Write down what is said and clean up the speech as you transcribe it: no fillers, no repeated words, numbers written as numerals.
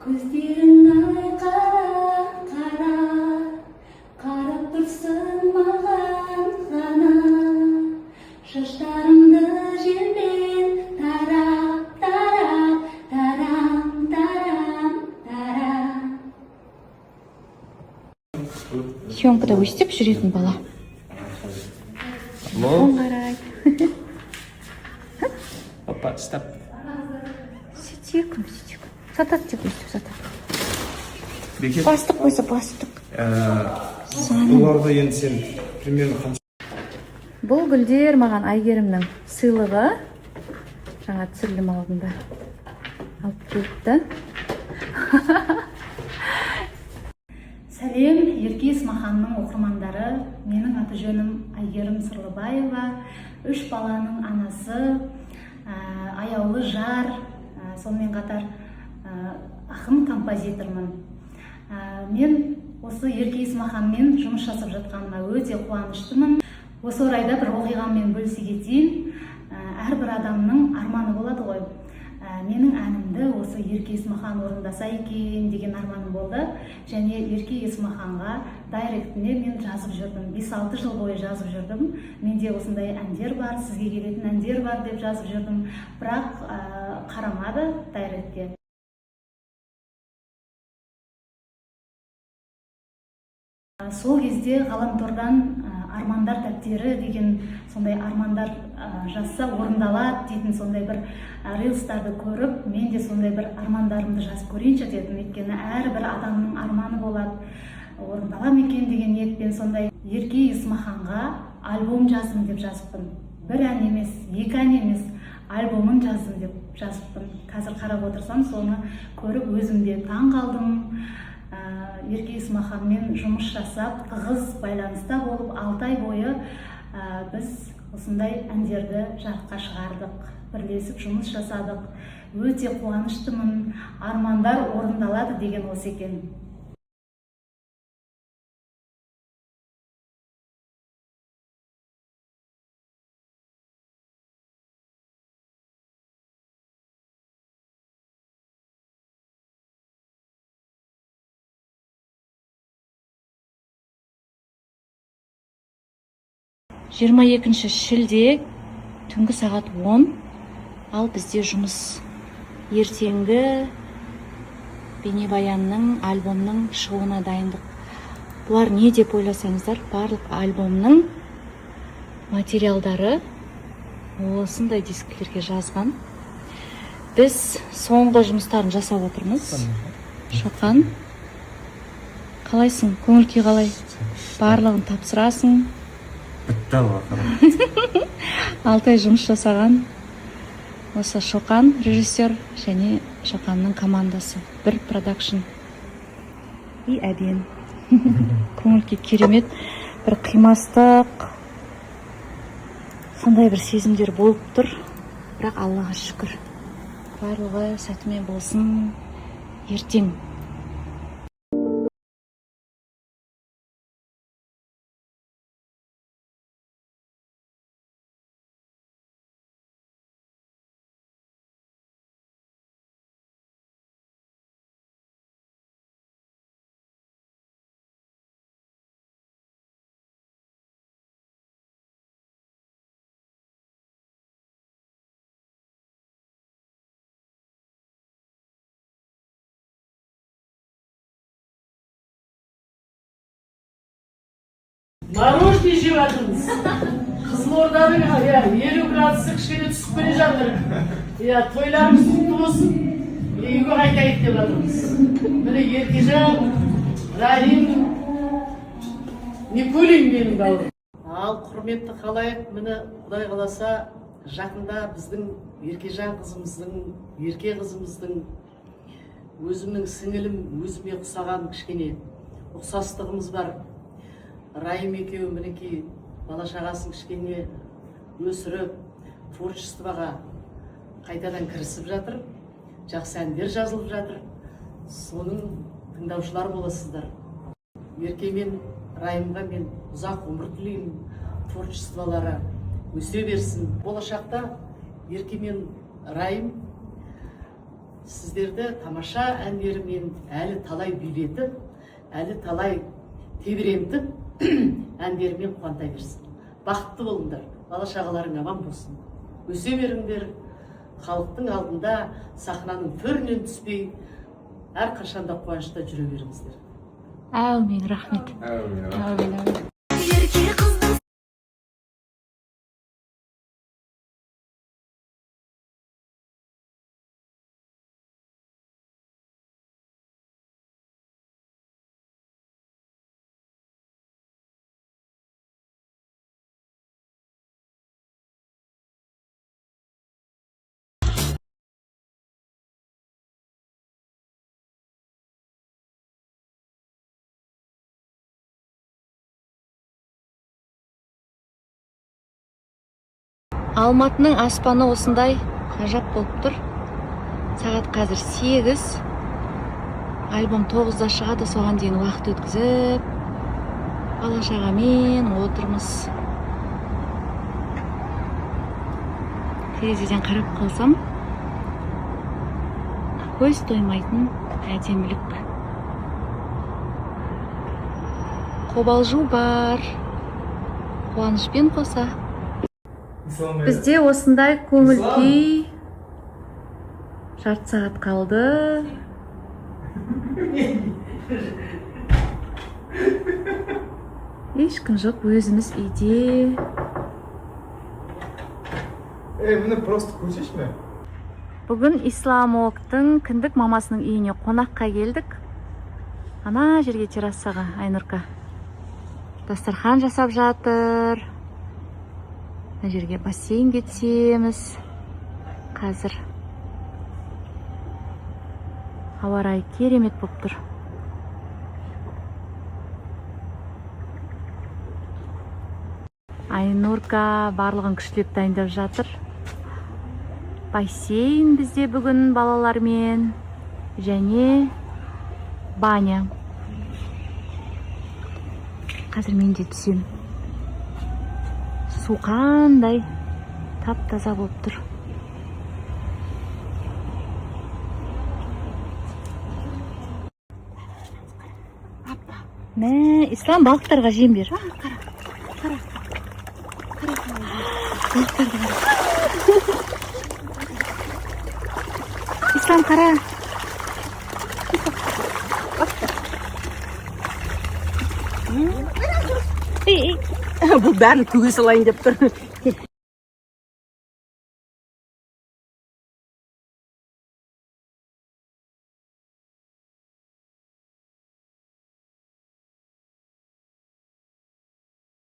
Көздеріңе қара, қарап тұрсың маған ғана. Шаштарымды желмен тарап, тарам. Съемкада өстіп жүретін бала. Оң қарай. Опа, стоп. Сетекім. Сатат деп өстіп сатат. Бастық қойса бастық. Бұларды енді сен примерно қанша? Бұл гүлдер маған Айгерімнің сыйлығы. Жаңа түсірілім алдында алып келді. Сәлем, Ерке Есмаханның оқырмандары. Менің аты жөнім Айгерім Сырлыбаева. 3 баланың анасы, аяулы жар, сонымен қатар ақын композитормын. Мен осы Ерке Есмаханмен жұмыс жасап жатқаныма өте қуаныштымын. Осы орайда бір оқиғамен бөлісе кетейін. Әрбір адамның арманы болады ғой. Менің әнімді осы Ерке Есмахан орындаса екен деген арманым болды. Және Ерке Есмаханға дайректіне мен жазып жүрдім. 5-6 жыл бойы жазып жүрдім. Менде осындай әндер бар, сізге келетін әндер бар деп жазып жүрдім. Бірақ қарамады дайректке. Сол кезде ғаламтордан армандар дәптері деген сондай армандар жазса орындалады дейтін сондай бір рилстарды көріп, мен де сондай бір армандарымды жазып көрейінші дедім. Өйткені әрбір адамның арманы болады, орындала ма екен деген ниетпен сондай Ерке Есмаханға альбом жаздым деп жазыппын. Бір ән емес, 2 ән емес, альбомын жаздым деп жазыппын. Қазір қарап отырсам, соны көріп өзім де таң қалдым. Ерке Есмаханмен жұмыс жасап, тығыз байланыста болып, 6 ай бойы біз осындай әндерді жарыққа шығардық, бірлесіп жұмыс жасадық. Өте қуаныштымын, армандар орындалады деген осы екен. Жиырма 22 шілде түнгі сағат 10, ал бізде жұмыс ертеңгі бейнебаянның, альбомның шығуына дайындық. Бұлар не деп ойласаңыздар, барлық альбомның материалдары осындай дисклерге жазған. Біз соңғы жұмыстарын жасап отырмыз. Шоқан, қалайсың? Көңіл күй қалай? Барлығын тапсырасың. Бітті алға. 6 ай жұмыс жасаған осы Шоқан режиссер және Шоқанның командасы. Бір продакшн. И әден. Көңіл күй керемет. Бір қимастық. Сондай бір сезімдер болып тұр. Бірақ Аллаға шүкір. Барлығы сәтімен болсын. Ертең. Мороженое жеп жатырмыз. Қызылорданың 50 градусы кішкене түсіп келе жатыр. Тойларымыз құтты болсын. Үйге қайтайық деп жатырмыз. Міне Еркежан, Райым, Никулин менің бауырым. Ал құрметті қалайық, міне Құдай қаласа жақында біздің Еркежан қызымыздың, Ерке қызымыздың, өзімнің сіңілім, өзіме ұқсаған кішкене ұқсастығымыз бар. Райым екеуі мінекей бала шағасын кішкене өсіріп, творчествоға қайтадан кірісіп жатыр. Жақсы әндер жазылып жатыр. Соның тыңдаушылар боласыздар. Ерке мен Райымға мен ұзақ өмір тілеймін. Творчестволары өсе берсін. Болашақта Ерке мен Райым сіздерді тамаша әндерімен әлі талай билетіп, әлі талай тебірентіп, әндерімен қуанта берсін. Бақытты болыңдар, бала шағаларың аман болсын. Өсе беріңдер, халықтың алдында сахнаның төрінен түспей, әр қашанда қуанышта жүре беріңіздер. Әумин, рахмет. Әумин. Алматының аспаны осындай ғажап болып тұр. Сағат қазір 8. Альбом 9-да шығады, соған дейін уақыт өткізіп, бала шағамен отырмыз. Терезеден қарап қалсам, көз тоймайтын әдемілік. Қобалжу бар, қуанышпен қоса. Бізде осындай көңіл күй. Жарты сағат қалды. Ешкім жоқ, өзіміз үйде. Мені просто көрсеш ме? Бүгін Исламовтың кіндік мамасының үйіне қонаққа келдік. Ана жерге террасаға, Айнұрка. Дастархан жасап жатыр. Мына жерге бассейнге түсеміз. Қазір ауа райы керемет болып тұр. Айнұрка барлығын күштеп дайындап жатыр. Бассейн бізде бүгін балалармен және баня. Қазір мен де түсем. Су қандай тап-таза болып тұр. Мә, Ислам, балықтарға жем бер. Қара. Балықтарды қара. Ислам, қара. Бұл бәрін түге салайын деп тұр.